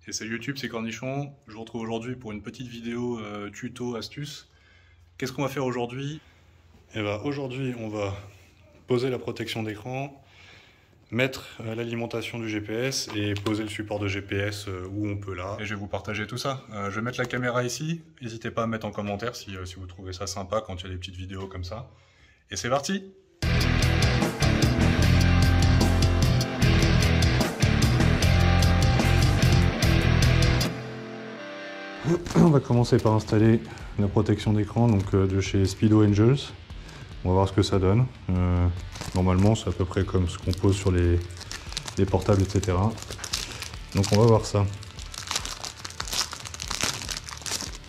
Et c'est YouTube, c'est Cornichon. Je vous retrouve aujourd'hui pour une petite vidéo tuto astuce. Qu'est-ce qu'on va faire aujourd'hui? Eh ben, aujourd'hui, on va poser la protection d'écran, mettre l'alimentation du GPS et poser le support de GPS où on peut là. Et je vais vous partager tout ça. Je vais mettre la caméra ici. N'hésitez pas à mettre en commentaire si vous trouvez ça sympa quand il y a des petites vidéos comme ça. Et c'est parti! On va commencer par installer la protection d'écran de chez Speedo Angels. On va voir ce que ça donne. Normalement, c'est à peu près comme ce qu'on pose sur les portables, etc. Donc on va voir ça.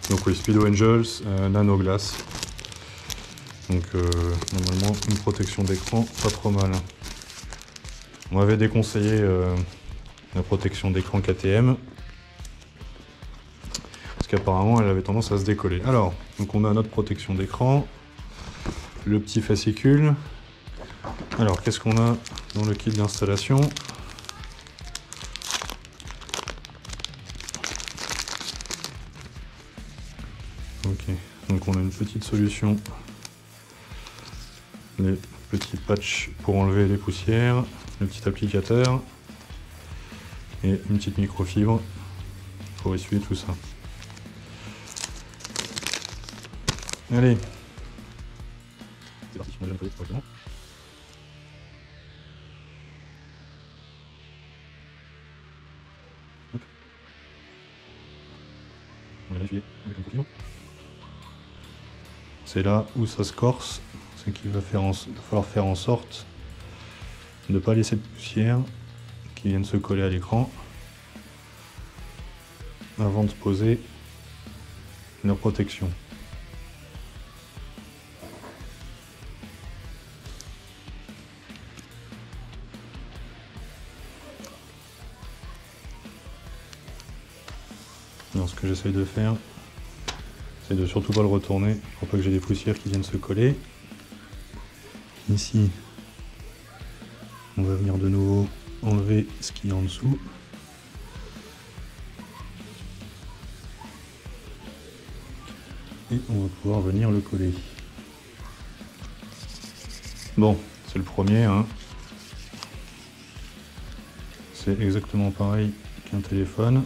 Donc oui, Speedo Angels, Nano Glass. Donc normalement, une protection d'écran, pas trop mal. On m'avait déconseillé la protection d'écran KTM. Parce qu'apparemment elle avait tendance à se décoller. Alors, donc on a notre protection d'écran, le petit fascicule. Alors, qu'est-ce qu'on a dans le kit d'installation? Ok, donc on a une petite solution, les petits patchs pour enlever les poussières, le petit applicateur et une petite microfibre pour essuyer tout ça. Allez, c'est parti, on va nettoyer correctement. On va l'essuyer avec un couteau. C'est là où ça se corse, c'est qu'il va falloir faire en sorte de ne pas laisser de poussière qui vienne se coller à l'écran avant de poser la protection. Alors, ce que j'essaye de faire, c'est de surtout pas le retourner pour pas que j'ai des poussières qui viennent se coller. Ici, on va venir de nouveau enlever ce qui est en dessous. Et on va pouvoir venir le coller. Bon, c'est le premier, hein. C'est exactement pareil qu'un téléphone.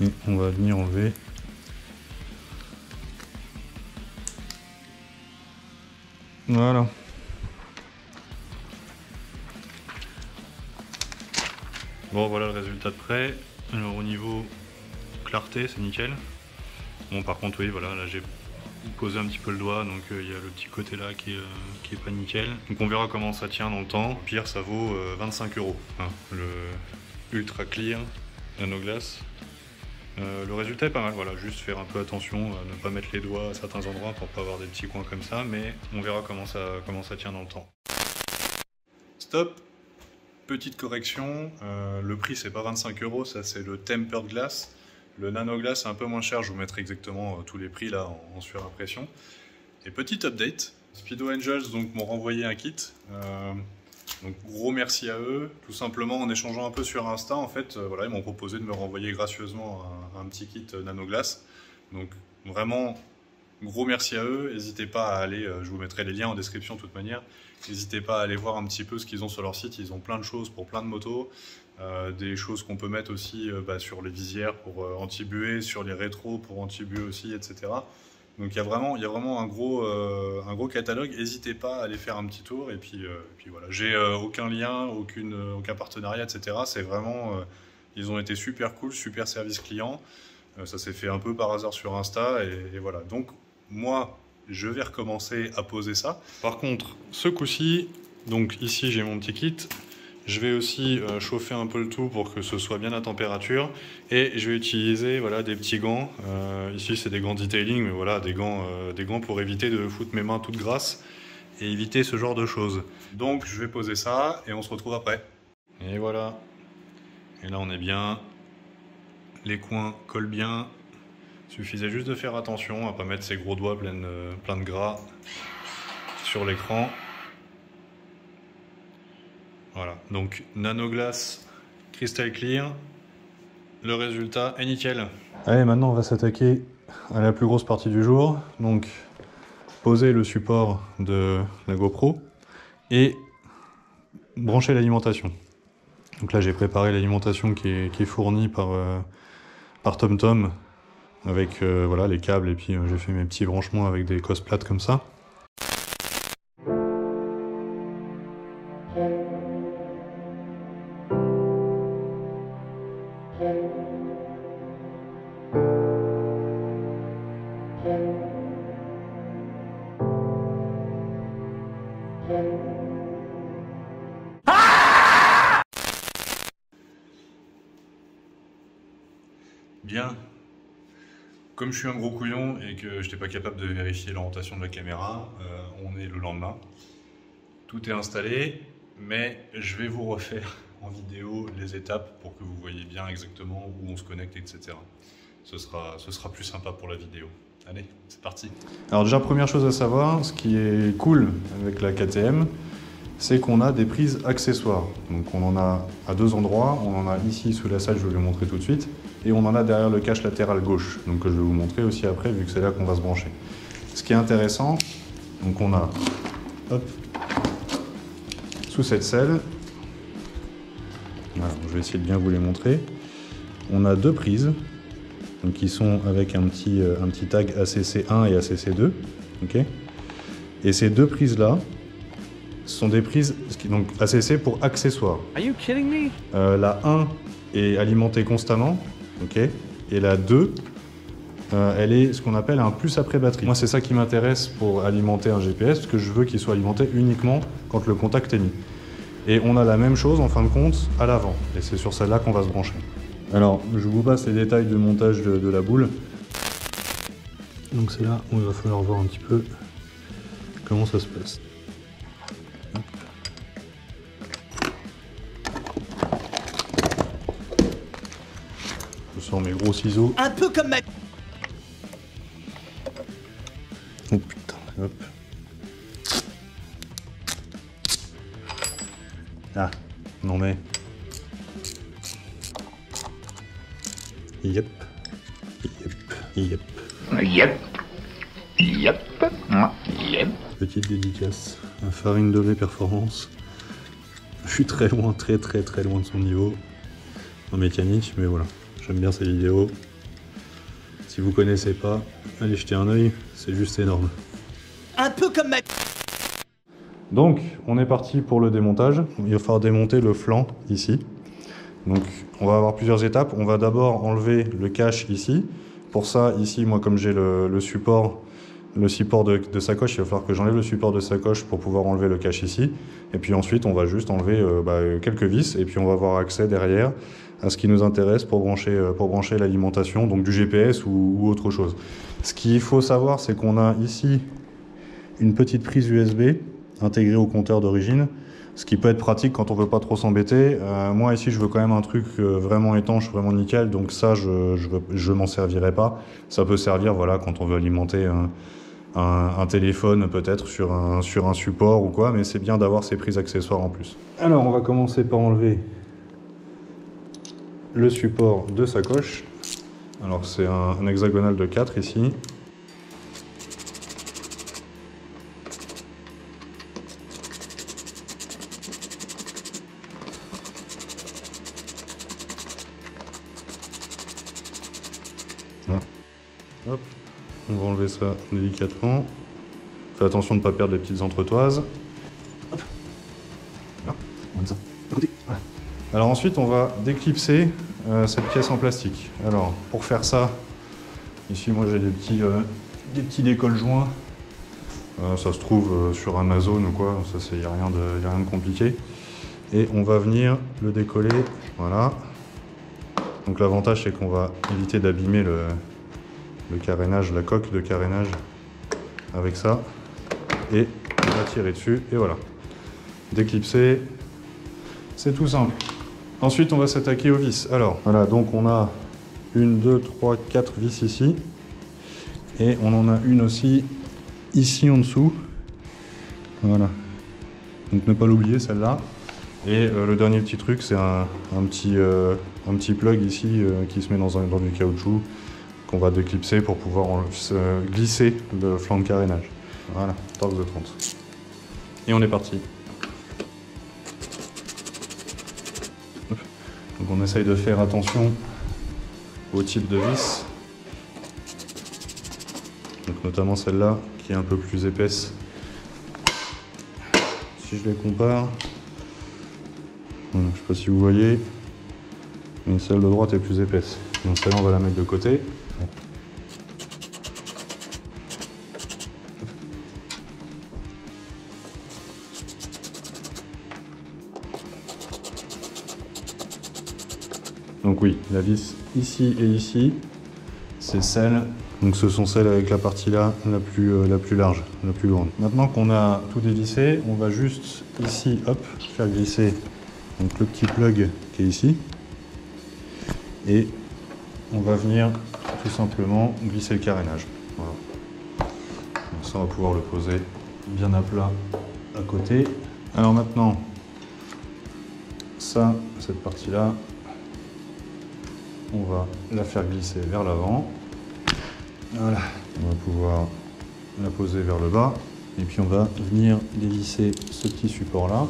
Et on va venir enlever voilà. Bon, voilà le résultat de près. Alors au niveau clarté, c'est nickel. Bon, par contre, oui, voilà, là j'ai posé un petit peu le doigt, donc il y a le petit côté là qui est pas nickel. Donc on verra comment ça tient dans le temps. Au pire, ça vaut 25 €, hein, le Ultra Clear Nano Glass. Le résultat est pas mal, voilà, juste faire un peu attention à ne pas mettre les doigts à certains endroits pour pas avoir des petits coins comme ça, mais on verra comment ça tient dans le temps. Stop! Petite correction, le prix c'est pas 25 €, ça c'est le Tempered Glass. Le Nano Glass c'est un peu moins cher, je vous mettrai exactement tous les prix là en surimpression. Et petit update, Speedo Angels m'ont renvoyé un kit. Donc gros merci à eux, tout simplement en échangeant un peu sur Insta, en fait, voilà, ils m'ont proposé de me renvoyer gracieusement un petit kit Nano Glass. Donc vraiment gros merci à eux, n'hésitez pas à aller, je vous mettrai les liens en description de toute manière, n'hésitez pas à aller voir un petit peu ce qu'ils ont sur leur site, ils ont plein de choses pour plein de motos, des choses qu'on peut mettre aussi sur les visières pour anti-buée, sur les rétros pour anti-buée aussi, etc. Donc il y a vraiment un gros catalogue, n'hésitez pas à aller faire un petit tour, et puis voilà. J'ai aucun lien, aucun partenariat, etc. C'est vraiment, ils ont été super cool, super service client, ça s'est fait un peu par hasard sur Insta, et voilà. Donc moi, je vais recommencer à poser ça. Par contre, ce coup-ci, donc ici j'ai mon petit kit, je vais aussi chauffer un peu le tout pour que ce soit bien à température, et je vais utiliser voilà, des petits gants. Ici c'est des gants detailing, mais voilà, des gants pour éviter de foutre mes mains toutes grasses et éviter ce genre de choses. Donc je vais poser ça et on se retrouve après. Et voilà. Et là on est bien. Les coins collent bien. Il suffisait juste de faire attention à ne pas mettre ses gros doigts plein de gras sur l'écran. Voilà, donc nanoglace, crystal clear, le résultat est nickel. Allez, maintenant on va s'attaquer à la plus grosse partie du jour, donc poser le support de la GoPro et brancher l'alimentation. Donc là j'ai préparé l'alimentation qui est fournie par TomTom avec voilà, les câbles, et puis j'ai fait mes petits branchements avec des cosses plates comme ça. Bien. Comme je suis un gros couillon et que je n'étais pas capable de vérifier l'orientation de la caméra, on est le lendemain. Tout est installé, mais je vais vous refaire en vidéo les étapes pour que vous voyez bien exactement où on se connecte, etc. Ce sera plus sympa pour la vidéo. Allez, c'est parti. Alors déjà, première chose à savoir, ce qui est cool avec la KTM, c'est qu'on a des prises accessoires. Donc on en a à deux endroits, on en a ici sous la salle, je vais vous montrer tout de suite, et on en a derrière le cache latéral gauche, donc que je vais vous montrer aussi après, vu que c'est là qu'on va se brancher. Ce qui est intéressant, donc on a, hop, sous cette selle, voilà, je vais essayer de bien vous les montrer, on a deux prises, donc qui sont avec un petit tag ACC1 et ACC2, ok. Et ces deux prises là, ce sont des prises, donc ACC pour accessoires. Are you kidding me? La 1 est alimentée constamment, ok, et la 2, elle est ce qu'on appelle un plus après batterie. Moi, c'est ça qui m'intéresse pour alimenter un GPS, parce que je veux qu'il soit alimenté uniquement quand le contact est mis. Et on a la même chose, en fin de compte, à l'avant, et c'est sur celle-là qu'on va se brancher. Alors, je vous passe les détails de montage de la boule. Donc c'est là où il va falloir voir un petit peu comment ça se passe. Je sors mes gros ciseaux. Un peu comme ma... Oh putain, hop. Ah, non mais... Yep. Yep. Yep. Yep. Yep. Petite dédicace à Farine de lait Performance. Je suis très loin de son niveau en mécanique, mais voilà, j'aime bien ses vidéos. Si vous connaissez pas, allez jeter un œil, c'est juste énorme. Un peu comme ma... Donc, on est parti pour le démontage. Il va falloir démonter le flanc ici. Donc, on va avoir plusieurs étapes. On va d'abord enlever le cache ici. Pour ça, ici, moi, comme j'ai le support de sacoche, il va falloir que j'enlève le support de sacoche pour pouvoir enlever le cache ici. Et puis ensuite, on va juste enlever quelques vis et puis on va avoir accès derrière à ce qui nous intéresse pour brancher l'alimentation, donc du GPS ou autre chose. Ce qu'il faut savoir, c'est qu'on a ici une petite prise USB intégrée au compteur d'origine, ce qui peut être pratique quand on veut pas trop s'embêter. Moi ici, je veux quand même un truc vraiment étanche, vraiment nickel, donc ça, je m'en servirai pas. Ça peut servir, voilà, quand on veut alimenter un téléphone peut-être sur un support ou quoi, mais c'est bien d'avoir ces prises accessoires en plus. Alors on va commencer par enlever le support de sacoche. Alors c'est un hexagonal de 4 ici. Hop. On va enlever ça délicatement. Fais attention de ne pas perdre les petites entretoises. Hop. Là. Voilà. Alors ensuite, on va déclipser cette pièce en plastique. Alors, pour faire ça, ici, moi j'ai des petits décolle joints. Ça se trouve sur Amazon ou quoi, ça il n'y a rien de compliqué. Et on va venir le décoller, voilà. Donc l'avantage, c'est qu'on va éviter d'abîmer le carénage, la coque de carénage avec ça, et on va tirer dessus, et voilà. Déclipser, c'est tout simple. Ensuite, on va s'attaquer aux vis. Alors, voilà, donc on a 1, 2, 3, 4 vis ici, et on en a une aussi ici en dessous. Voilà. Donc ne pas l'oublier, celle-là. Et le dernier petit truc, c'est un petit plug ici qui se met dans du caoutchouc qu'on va déclipser pour pouvoir glisser le flanc de carénage. Voilà, torque de 30. Et on est parti. Donc on essaye de faire attention au type de vis. Donc notamment celle-là qui est un peu plus épaisse. Si je les compare, voilà, je ne sais pas si vous voyez, mais celle de droite est plus épaisse. Donc celle-là on va la mettre de côté. Donc oui, la vis ici et ici, c'est celle, donc ce sont celles avec la partie là la plus large, la plus grande. Maintenant qu'on a tout dévissé, on va juste ici, hop, faire glisser donc le petit plug qui est ici. Et on va venir tout simplement glisser le carénage. Voilà. Donc ça, on va pouvoir le poser bien à plat à côté. Alors maintenant, ça, cette partie-là, on va la faire glisser vers l'avant. Voilà, on va pouvoir la poser vers le bas. Et puis on va venir dévisser ce petit support-là.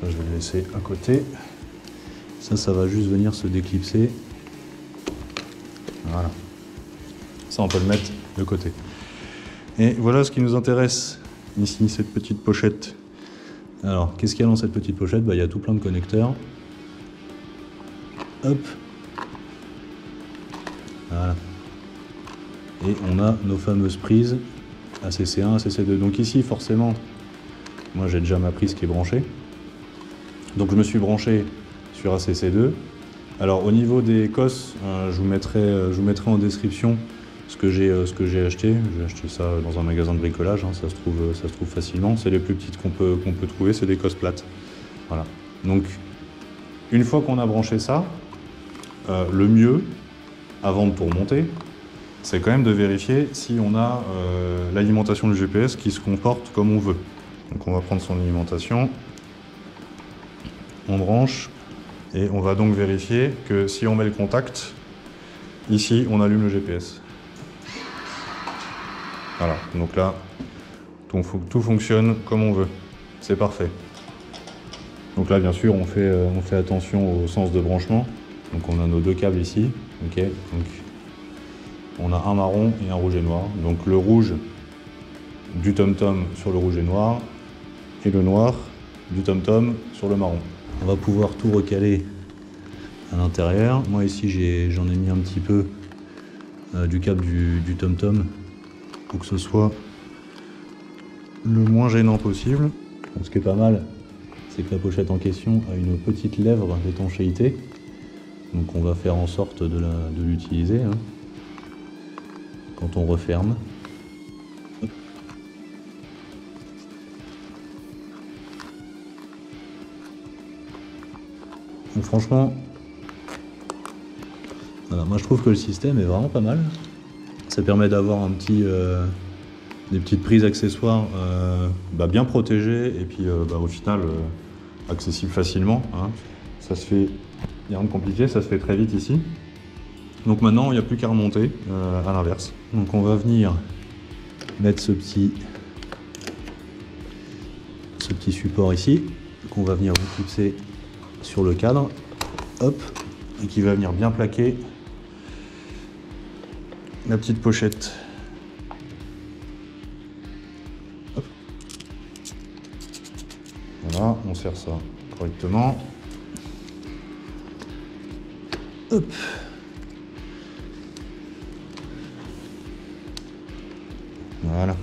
Ça, je vais le laisser à côté. Ça va juste venir se déclipser. Voilà. Ça, on peut le mettre de côté. Et voilà ce qui nous intéresse ici, cette petite pochette. Alors, qu'est-ce qu'il y a dans cette petite pochette? Il y a tout plein de connecteurs. Hop. Voilà. Et on a nos fameuses prises ACC1, ACC2. Donc ici, forcément, moi j'ai déjà ma prise qui est branchée. Donc je me suis branché sur ACC2. Alors au niveau des COS, je vous mettrai en description ce que j'ai acheté. J'ai acheté ça dans un magasin de bricolage, hein, ça se trouve facilement. C'est les plus petites qu'on peut trouver, c'est des COS plates. Voilà. Donc une fois qu'on a branché ça, le mieux, avant de tout remonter, c'est quand même de vérifier si on a l'alimentation du GPS qui se comporte comme on veut. Donc on va prendre son alimentation, on branche, et on va donc vérifier que si on met le contact, ici on allume le GPS. Voilà, donc là, tout fonctionne comme on veut. C'est parfait. Donc là, bien sûr, on fait attention au sens de branchement. Donc on a nos deux câbles ici. Okay. Donc on a un marron et un rouge et noir. Donc le rouge du tom-tom sur le rouge et noir, et le noir du tom-tom sur le marron. On va pouvoir tout recaler à l'intérieur. Moi ici, j'en ai mis un petit peu du câble du tom-tom pour que ce soit le moins gênant possible. Donc, ce qui est pas mal, c'est que la pochette en question a une petite lèvre d'étanchéité. Donc on va faire en sorte de l'utiliser hein, quand on referme. Hop. Donc franchement, voilà, moi je trouve que le système est vraiment pas mal. Ça permet d'avoir des petites prises accessoires bien protégées et puis au final accessibles facilement. Hein. Ça se fait, il n'y a rien de compliqué, ça se fait très vite ici. Donc maintenant il n'y a plus qu'à remonter à l'inverse. Donc on va venir mettre ce petit support ici qu'on va venir fixer sur le cadre, hop, et qui va venir bien plaquer la petite pochette. Hop. Voilà, on serre ça correctement. Hop. Voilà.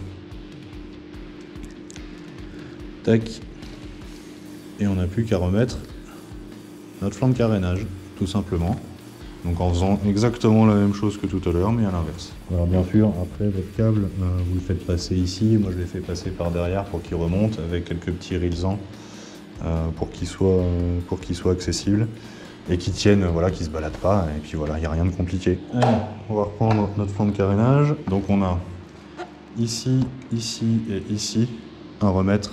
Tac. Et on n'a plus qu'à remettre notre flanc de carénage, tout simplement. Donc en faisant exactement la même chose que tout à l'heure, mais à l'inverse. Alors bien sûr, après votre câble, vous le faites passer ici. Moi je l'ai fait passer par derrière pour qu'il remonte avec quelques petits rilsans pour qu'il soit accessible et qu'il tienne, voilà, qu'il se balade pas. Et puis voilà, il n'y a rien de compliqué. Alors, on va reprendre notre flanc de carénage. Donc on a ici, ici et ici à remettre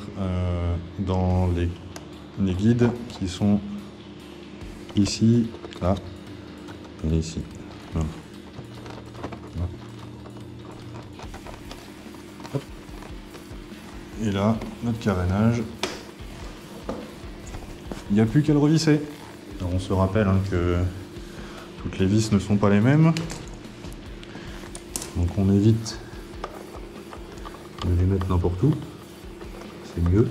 dans les guides qui sont ici, là et ici. Voilà. Et là, notre carénage, il n'y a plus qu'à le revisser. Alors on se rappelle que toutes les vis ne sont pas les mêmes, donc on évite de les mettre n'importe où, c'est mieux.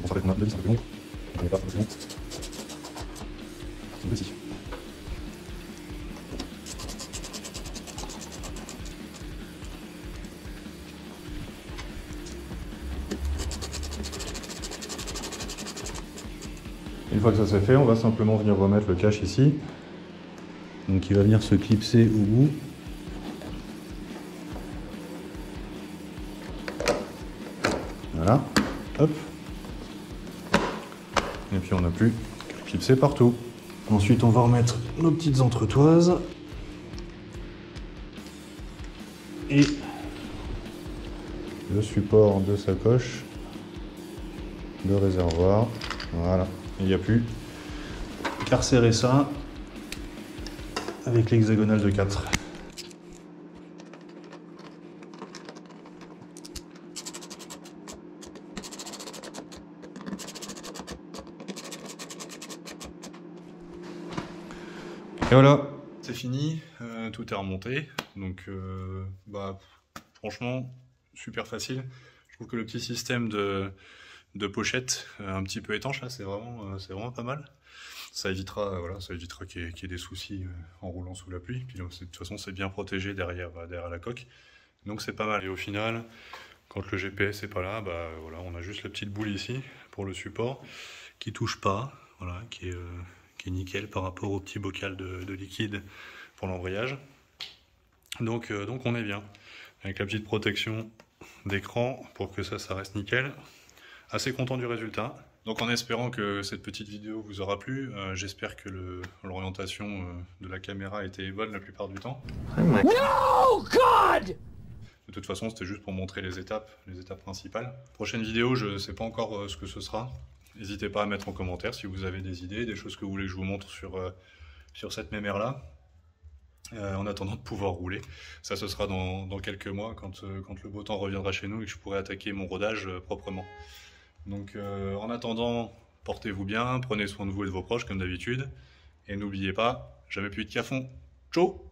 Bon, ça va être une vis un peu longue, on n'est pas forcément. C'est petit. Une fois que ça c'est fait, on va simplement venir remettre le cache ici. Donc il va venir se clipser au bout. Voilà, hop. Et puis on n'a plus qu'à le clipser partout. Ensuite on va remettre nos petites entretoises. Et le support de sacoche de réservoir. Voilà, il n'y a plus qu'à resserrer ça avec l'hexagonale de 4. Et voilà, c'est fini, tout est remonté, donc franchement super facile. Je trouve que le petit système de pochette un petit peu étanche là, c'est vraiment pas mal. Ça évitera, qu'il y ait des soucis en roulant sous la pluie. Puis de toute façon, c'est bien protégé derrière la coque, donc c'est pas mal. Et au final, quand le GPS est pas là, voilà, on a juste la petite boule ici pour le support qui touche pas, voilà, qui est nickel par rapport au petit bocal de liquide pour l'embrayage. Donc on est bien avec la petite protection d'écran pour que ça reste nickel. Assez content du résultat. Donc en espérant que cette petite vidéo vous aura plu, j'espère que l'orientation de la caméra a été bonne la plupart du temps. No God! De toute façon, c'était juste pour montrer les étapes principales. Prochaine vidéo, je ne sais pas encore ce que ce sera. N'hésitez pas à mettre en commentaire si vous avez des idées, des choses que vous voulez que je vous montre sur cette mémère-là. En attendant de pouvoir rouler. Ça, ce sera dans quelques mois, quand le beau temps reviendra chez nous et que je pourrai attaquer mon rodage proprement. Donc en attendant, portez-vous bien, prenez soin de vous et de vos proches comme d'habitude. Et n'oubliez pas, jamais plus de cafon. Ciao!